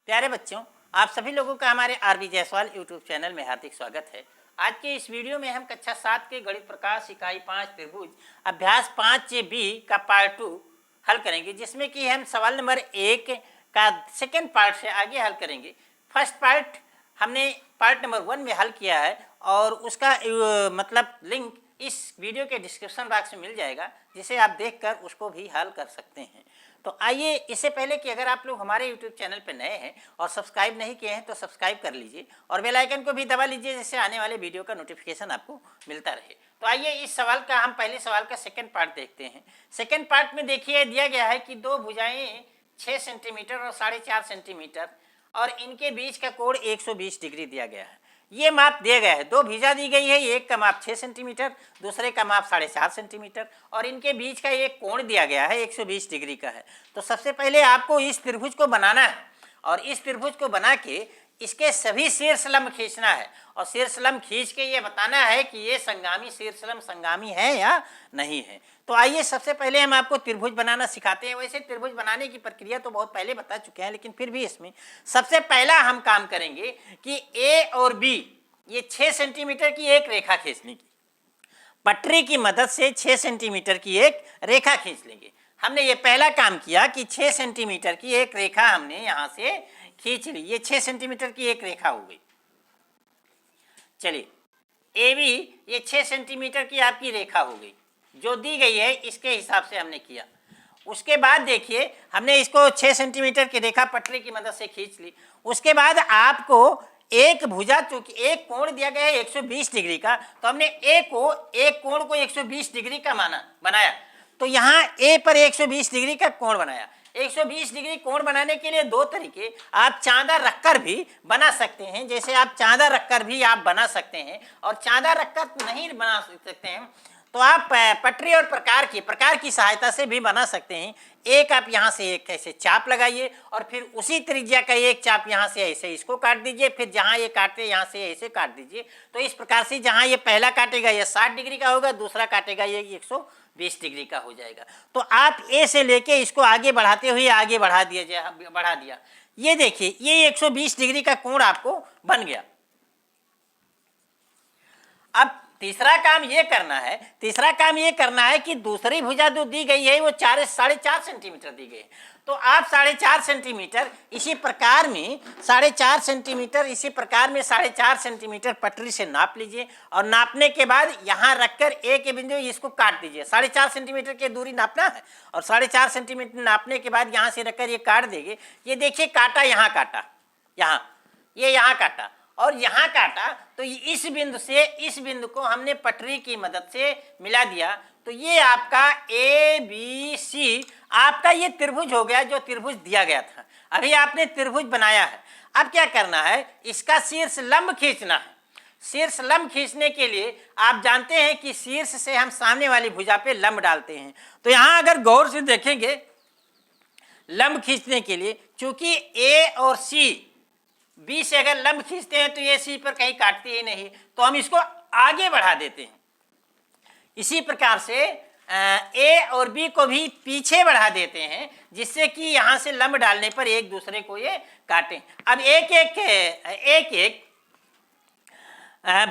प्यारे बच्चों, आप सभी लोगों का हमारे आरबी जायसवाल यूट्यूब चैनल में हार्दिक स्वागत है। आज के इस वीडियो में हम कक्षा 7 के गणित प्रकाश इकाई 5 त्रिभुज अभ्यास 5 बी का पार्ट 2 हल करेंगे, जिसमें कि हम सवाल नंबर 1 का सेकेंड पार्ट से आगे हल करेंगे। फर्स्ट पार्ट हमने पार्ट नंबर 1 में हल किया है और उसका मतलब लिंक इस वीडियो के डिस्क्रिप्शन बॉक्स में मिल जाएगा, जिसे आप देखकर उसको भी हल कर सकते हैं। तो आइए, इससे पहले कि अगर आप लोग हमारे यूट्यूब चैनल पर नए हैं और सब्सक्राइब नहीं किए हैं तो सब्सक्राइब कर लीजिए और बेल आइकन को भी दबा लीजिए, जिससे आने वाले वीडियो का नोटिफिकेशन आपको मिलता रहे। तो आइए, इस सवाल का हम पहले सवाल का सेकंड पार्ट देखते हैं। सेकंड पार्ट में देखिए, दिया गया है कि दो भुजाएं 6 सेंटीमीटर और 4.5 सेंटीमीटर और इनके बीच का कोण 120 डिग्री दिया गया है। ये माप दिया गया है, दो भुजा दी गई है, एक का माप 6 सेंटीमीटर, दूसरे का माप 4.5 सेंटीमीटर और इनके बीच का एक कोण दिया गया है 120 डिग्री का है। तो सबसे पहले आपको इस त्रिभुज को बनाना है और इस त्रिभुज को बना के इसके सभी शीर्ष लंब खींचना है और शीर्ष लंब खींच के ये बताना है कि ये संगामी शीर्ष लंब संगामी है या नहीं है। तो आइए, सबसे पहले हम आपको त्रिभुज बनाना सिखाते हैं। वैसे त्रिभुज बनाने की प्रक्रिया तो बहुत पहले बता चुके हैं, लेकिन फिर भी इसमें सबसे पहला हम काम करेंगे कि ए और बी, ये 6 सेंटीमीटर की एक रेखा खींचने की, पटरी की मदद से 6 सेंटीमीटर की एक रेखा खींच लेंगे। हमने ये पहला काम किया कि 6 सेंटीमीटर की एक रेखा हमने यहाँ से खींच ली। ये 6 सेंटीमीटर की एक रेखा हो गई। चलिए, ए बी, ये 6 सेंटीमीटर की आपकी रेखा हो गई जो दी गई है, इसके हिसाब से हमने किया। उसके बाद देखिए, हमने इसको 6 सेंटीमीटर की रेखा पटरी की मदद से खींच ली। उसके बाद आपको एक भुजा, चूंकि एक कोण दिया गया है 120 डिग्री का, तो हमने एक कोण को 120 डिग्री का बनाया। तो यहाँ ए पर 120 डिग्री का कोण बनाया। 120 डिग्री कोण बनाने के लिए दो तरीके, आप चांदा रखकर भी बना सकते हैं, जैसे आप चांदा रखकर भी आप बना सकते हैं, और चांदा रखकर नहीं बना सकते हैं तो आप पटरी और प्रकार की सहायता से भी बना सकते हैं। एक आप यहाँ से एक ऐसे चाप लगाइए और फिर उसी त्रिज्या का एक चाप यहाँ से ऐसे इसको काट दीजिए, फिर जहाँ ये काटे यहाँ से ऐसे काट दीजिए। तो इस प्रकार से जहाँ ये पहला काटेगा ये 60 डिग्री का होगा, दूसरा काटेगा ये 120 डिग्री का हो जाएगा। तो आप ए से लेके इसको आगे बढ़ाते हुए आगे बढ़ा दिया। ये देखिए, ये 120 डिग्री का कोण आपको बन गया। अब तीसरा काम ये करना है कि दूसरी भुजा जो दी गई है वो 4.5 सेंटीमीटर दी गई है। तो आप 4.5 सेंटीमीटर इसी प्रकार में 4.5 सेंटीमीटर पटरी से नाप लीजिए और नापने के बाद यहाँ रखकर ए के बिंदु इसको काट दीजिए। 4.5 सेंटीमीटर की दूरी नापना है और 4.5 सेंटीमीटर नापने के बाद यहाँ से रखकर ये काट देंगे। ये देखिए, काटा, यहाँ काटा, यहाँ काटा और यहाँ काटा, तो इस बिंदु से इस बिंदु को हमने पटरी की मदद से मिला दिया। तो ये आपका ए बी सी आपका ये त्रिभुज हो गया, जो त्रिभुज दिया गया था। अभी आपने त्रिभुज बनाया है। अब क्या करना है, इसका शीर्ष लंब खींचना है। शीर्ष लंब खींचने के लिए आप जानते हैं कि शीर्ष से हम सामने वाली भुजा पे लंब डालते हैं। तो यहाँ अगर गौर से देखेंगे, लंब खींचने के लिए चूंकि ए और सी, बी से अगर लंब खींचते हैं तो ये सी पर कहीं काटती ही नहीं, तो हम इसको आगे बढ़ा देते हैं। इसी प्रकार से ए और बी को भी पीछे बढ़ा देते हैं, जिससे कि यहाँ से लंब डालने पर एक दूसरे को ये काटें। अब एक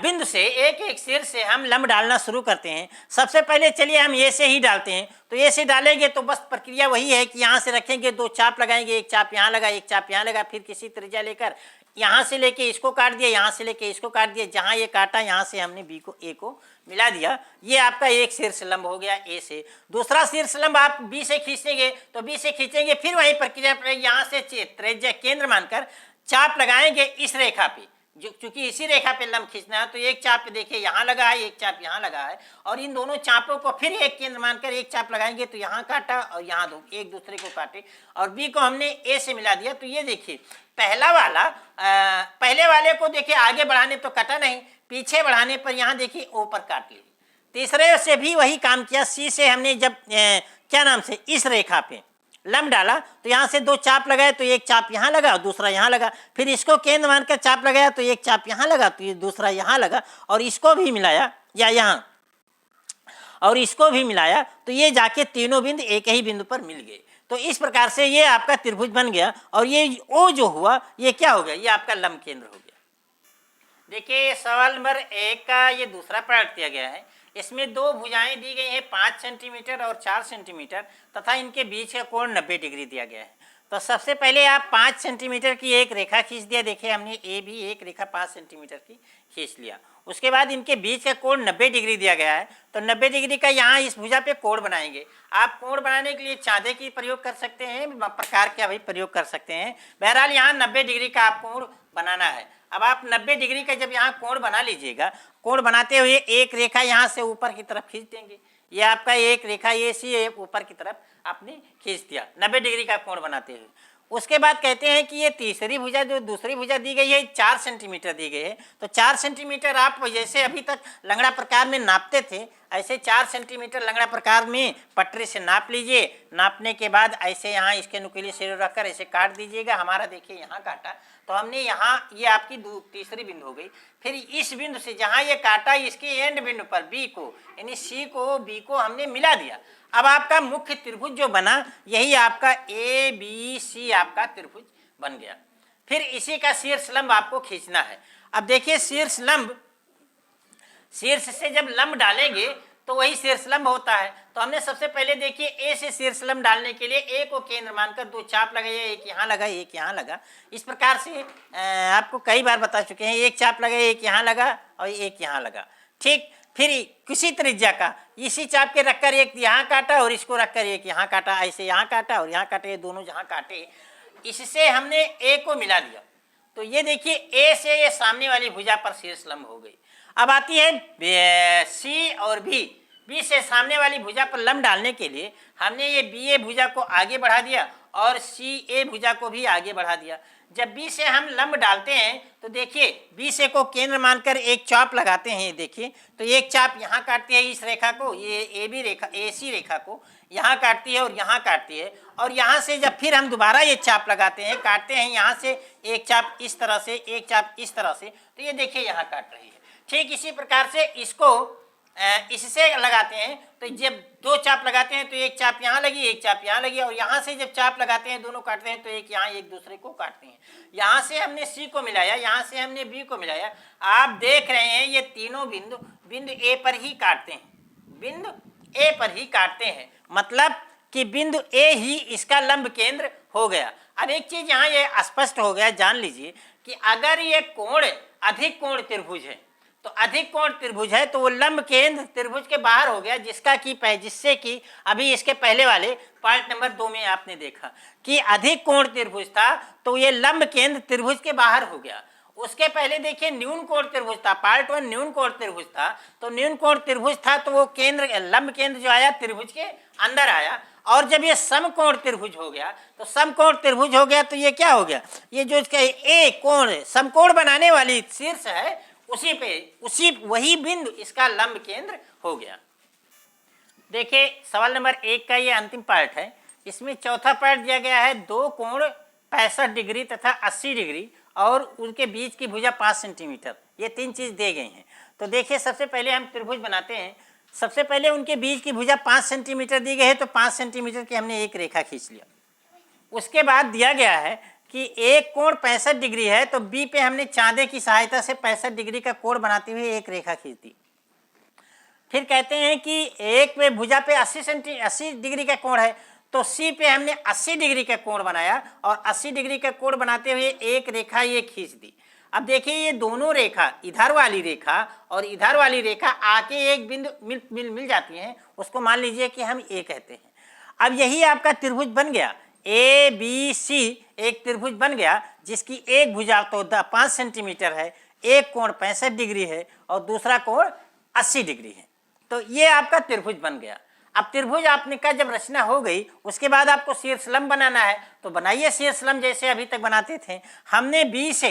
बिंदु से एक सिर से हम लंब डालना शुरू करते हैं। सबसे पहले चलिए हम ए से ही डालते हैं। तो ए से डालेंगे तो बस प्रक्रिया वही है कि यहाँ से रखेंगे, दो चाप लगाएंगे, एक चाप यहाँ लगा, एक चाप यहाँ लगा, फिर किसी त्रिज्या लेकर यहाँ से लेके इसको काट दिया, यहाँ से लेके इसको काट दिया, जहाँ ये काटा यहाँ से हमने बी को ए को मिला दिया। ये आपका एक शीर्ष लंब हो गया ए से। दूसरा शीर्ष लंब आप बी से खींचेंगे, तो बी से खींचेंगे, फिर वही प्रक्रिया पर यहाँ से त्रिज्या केंद्र मानकर चाप लगाएंगे इस रेखा पे, जो चूंकि इसी रेखा पे लंब खींचना है। तो एक चाप देखिए यहाँ लगा है, एक चाप यहाँ लगा है, और इन दोनों चापों को फिर एक केंद्र मानकर एक चाप लगाएंगे, तो यहाँ काटा और यहाँ दो एक दूसरे को काटे और बी को हमने ए से मिला दिया। तो ये देखिए, पहले वाले को देखिए आगे बढ़ाने तो कटा नहीं, पीछे बढ़ाने पर यहाँ देखिए ओ पर काट ली। तीसरे से भी वही काम किया। सी से हमने जब इस रेखा पे लंब डाला तो यहाँ से दो चाप लगाए, तो एक चाप यहाँ लगा और दूसरा यहाँ लगा, फिर इसको केंद्र मानकर चाप लगाया तो एक चाप यहाँ लगा, तो ये दूसरा यहाँ लगा, और इसको भी मिलाया या यहाँ और इसको भी मिलाया, तो ये जाके तीनों बिंदु एक ही बिंदु पर मिल गए। तो इस प्रकार से ये आपका त्रिभुज बन गया और ये ओ जो हुआ ये क्या हो गया, ये आपका लंब केंद्र हो गया। देखिए सवाल नंबर 1 का ये दूसरा पार्ट दिया गया है। इसमें दो भुजाएं दी गई हैं 5 सेंटीमीटर और 4 सेंटीमीटर तथा इनके बीच का कोण 90 डिग्री दिया गया है। तो सबसे पहले आप 5 सेंटीमीटर की एक रेखा खींच दिया। देखिए हमने ए भी एक रेखा 5 सेंटीमीटर की खींच लिया। उसके बाद इनके बीच का कोण 90 डिग्री दिया गया है। तो 90 डिग्री का यहाँ इस भुजा पे कोण बनाएंगे। आप कोण बनाने के लिए चांदे की प्रयोग कर सकते हैं, प्रकार का भी प्रयोग कर सकते हैं। बहरहाल यहाँ 90 डिग्री का आप कोण बनाना है। अब आप 90 डिग्री का जब यहाँ कोण बना लीजिएगा, कोण बनाते हुए एक रेखा यहाँ से ऊपर की तरफ खींच देंगे। ये आपका एक रेखा ये सी ऊपर की तरफ आपने खींच दिया 90 डिग्री का कोण बनाते हुए। उसके बाद कहते हैं कि ये तीसरी भुजा जो दूसरी भुजा दी गई है 4 सेंटीमीटर दी गई है। तो 4 सेंटीमीटर आप जैसे अभी तक लंगड़ा प्रकार में नापते थे ऐसे 4 सेंटीमीटर लंगड़ा प्रकार में पटरी से नाप लीजिए। नापने के बाद ऐसे यहाँ इसके नुकीले सिरे रखकर ऐसे काट दीजिएगा। हमारा देखिए यहाँ काटा तो हमने यहाँ ये आपकी तीसरी बिंदु हो गई। फिर इस बिंदु से जहाँ ये काटा इसके एंड बिंदु पर बी को यानी सी को बी को हमने मिला दिया। अब आपका मुख्य त्रिभुज जो बना यही आपका ए बी सी आपका त्रिभुज बन गया। फिर इसी का शीर्ष लंब आपको खींचना है। अब देखिए शीर्ष लंब, शीर्ष से जब लंब डालेंगे तो वही शीर्ष लंब होता है। तो हमने सबसे पहले देखिए ए से शीर्ष लंब डालने के लिए ए को केंद्र मानकर दो चाप लगाइए, एक यहाँ लगा एक यहाँ लगा। इस प्रकार से आपको कई बार बता चुके हैं, एक चाप लगा एक यहाँ लगा और एक यहाँ लगा। ठीक, फिर किसी त्रिज्या का इसी चाप के रखकर एक यहाँ काटा और इसको रखकर एक यहाँ काटा, ऐसे यहाँ काटा और यहाँ काटे, ये दोनों जहाँ काटे इससे हमने ए को मिला दिया। तो ये देखिए ए से ये सामने वाली भुजा पर शीर्ष लंब हो गई। अब आती है सी और बी से सामने वाली भुजा पर लंब डालने के लिए हमने ये बी ए भुजा को आगे बढ़ा दिया और सी ए भुजा को भी आगे बढ़ा दिया। जब बी से हम लंब डालते हैं तो देखिए बी से को केंद्र मानकर एक चाप लगाते हैं। देखिए तो एक चाप यहाँ काटती है इस रेखा को, ये ए बी रेखा ए सी रेखा को यहाँ काटती है और यहाँ काटती है। और यहाँ से जब फिर हम दोबारा ये चाप लगाते हैं, काटते हैं यहाँ से एक चाप इस तरह से, एक चाप इस तरह से, तो ये देखिए यहाँ काट रही है। ठीक इसी प्रकार से इसको इससे लगाते हैं तो जब दो चाप लगाते हैं तो एक चाप यहाँ लगी एक चाप यहाँ लगी, और यहाँ से जब चाप लगाते हैं दोनों काटते हैं तो एक यहाँ एक दूसरे को काटते हैं। यहाँ से हमने सी को मिलाया, यहाँ से हमने बी को मिलाया। आप देख रहे हैं ये तीनों बिंदु ए पर ही काटते हैं, बिंदु ए पर ही काटते हैं, मतलब कि बिंदु ए ही इसका लंब केंद्र हो गया। अब एक चीज यहाँ ये स्पष्ट हो गया, जान लीजिए कि अगर ये कोण अधिक कोण त्रिभुज है तो अधिक कोण त्रिभुज है तो वो लंब केंद्र त्रिभुज के बाहर हो गया, जिससे कि अभी इसके पहले वाले पार्ट नंबर 2 में आपने देखा कि अधिक कोण त्रिभुज था तो ये लंब केंद्र त्रिभुज के बाहर हो गया। उसके पहले देखिए न्यून कोण त्रिभुज था, पार्ट 1 न्यून कोण त्रिभुज था। तो न्यून कोण त्रिभुज था तो वो केंद्र लंब केंद्र जो आया त्रिभुज के अंदर आया। और जब ये समकोण त्रिभुज हो गया तो समकोण त्रिभुज हो गया तो ये क्या हो गया, ये जो इसका ए कोण समकोण बनाने वाली शीर्ष है उसी वही बिंदु इसका लंब केंद्र हो गया। देखिए सवाल नंबर 1 का ये अंतिम पार्ट है। इसमें चौथा पार्ट दिया गया है दो कोण 65 डिग्री तथा 80 डिग्री और उनके बीच की भुजा 5 सेंटीमीटर, ये तीन चीज दे गई हैं। तो देखिए सबसे पहले हम त्रिभुज बनाते हैं। सबसे पहले उनके बीच की भुजा 5 सेंटीमीटर दी गई है तो 5 सेंटीमीटर की हमने एक रेखा खींच लिया। उसके बाद दिया गया है कि एक कोण 65 डिग्री है तो बी पे हमने चांदे की सहायता से 65 डिग्री का कोण बनाते हुए एक रेखा खींच दी। फिर कहते हैं कि एक पे भुजा पे 80 डिग्री का कोण है तो सी पे हमने 80 डिग्री का कोण बनाया और 80 डिग्री का कोण बनाते हुए एक रेखा ये खींच दी। अब देखिए ये दोनों रेखा इधर वाली रेखा और इधर वाली रेखा आके एक बिंदु मिल जाती हैं, उसको मान लीजिए कि हम ए कहते हैं। अब यही आपका त्रिभुज बन गया, ए बी सी एक त्रिभुज बन गया जिसकी एक भुजा तो 5 सेंटीमीटर है, एक कोण 65 डिग्री है और दूसरा कोण 80 डिग्री है। तो ये आपका त्रिभुज बन गया। अब त्रिभुज आपने का जब रचना हो गई उसके बाद आपको शीर्षलंब बनाना है तो बनाइए शीर्षलंब जैसे अभी तक बनाते थे। हमने बी से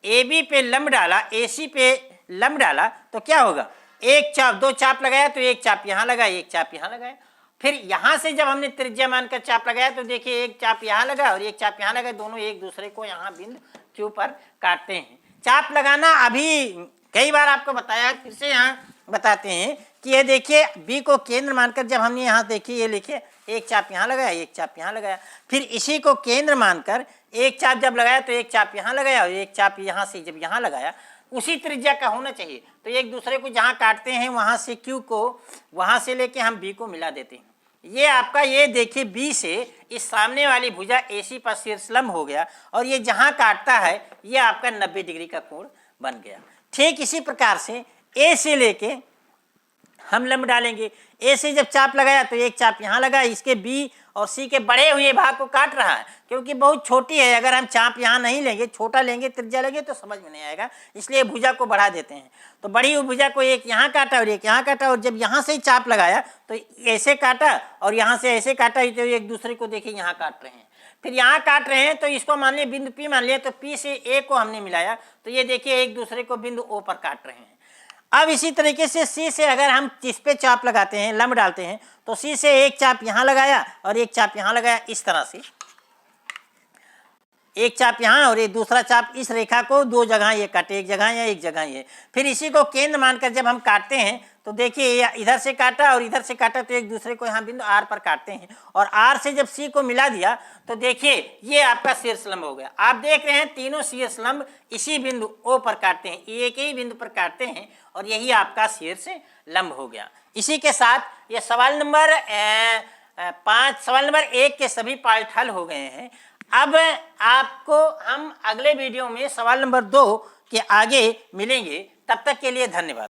ए बी पे लंब डाला, ए सी पे लंब डाला तो क्या होगा, एक चाप दो चाप लगाया तो एक चाप यहाँ लगा एक चाप यहाँ लगाया। फिर यहाँ से जब हमने त्रिज्या मानकर चाप लगाया तो देखिए एक चाप यहाँ लगा और एक चाप यहाँ लगा, दोनों एक दूसरे को यहाँ बिंदु क्यू पर काटते हैं। चाप लगाना अभी कई बार आपको बताया, फिर से यहाँ बताते हैं कि ये देखिए बी को केंद्र मानकर जब हमने यहाँ देखिए ये लिखे एक चाप यहाँ लगाया, एक चाप यहाँ लगाया, फिर इसी को केंद्र मानकर एक चाप जब लगाया तो एक चाप यहाँ लगाया और एक चाप यहाँ से जब यहाँ लगाया, उसी त्रिज्या का होना चाहिए। तो एक दूसरे को जहाँ काटते हैं वहाँ से क्यू को वहाँ से लेके हम बी को मिला देते हैं। ये आपका ये देखिए बी से इस सामने वाली भुजा एसी पर शीर्षलंब हो गया और ये जहाँ काटता है ये आपका 90 डिग्री का कोण बन गया। ठीक इसी प्रकार से ए से लेके हम लंब डालेंगे। ए से जब चाप लगाया तो एक चाप यहाँ लगा, इसके बी और सी के बड़े हुए भाग को काट रहा है क्योंकि बहुत छोटी है। अगर हम चाप यहाँ नहीं लेंगे, छोटा लेंगे, त्रिज्या लेंगे तो समझ में नहीं आएगा, इसलिए भुजा को बढ़ा देते हैं। तो बड़ी हुई भुजा को एक यहाँ काटा और एक यहाँ काटा और जब यहाँ से ही चाप लगाया तो ऐसे काटा और यहाँ से ऐसे काटा, तो एक दूसरे को देखिए यहाँ काट रहे हैं। फिर यहाँ काट रहे हैं तो इसको मान लिया बिंदु पी मान लिया, तो पी से ए को हमने मिलाया तो ये देखिए एक दूसरे को बिंदु ओ पर काट रहे हैं। अब इसी तरीके से सी से अगर हम इस पे चाप लगाते हैं, लंब डालते हैं, तो सी से एक चाप यहाँ लगाया और एक चाप यहाँ लगाया, इस तरह से एक चाप यहाँ और एक दूसरा चाप, इस रेखा को दो जगह ये काटे, एक जगह या एक जगह ये। फिर इसी को केंद्र मानकर जब हम काटते हैं तो देखिए इधर से काटा और इधर से काटा तो एक दूसरे को यहाँ बिंदु आर पर काटते हैं और आर से जब सी को मिला दिया तो देखिए ये आपका शीर्षलंब हो गया। आप देख रहे हैं तीनों शीर्षलंब इसी बिंदु ओ पर काटते हैं, एक ही बिंदु पर काटते हैं और यही आपका शीर्षलंब हो गया। इसी के साथ ये सवाल नंबर 5, सवाल नंबर 1 के सभी पार्ट हल हो गए हैं। अब आपको हम अगले वीडियो में सवाल नंबर 2 के आगे मिलेंगे। तब तक के लिए धन्यवाद।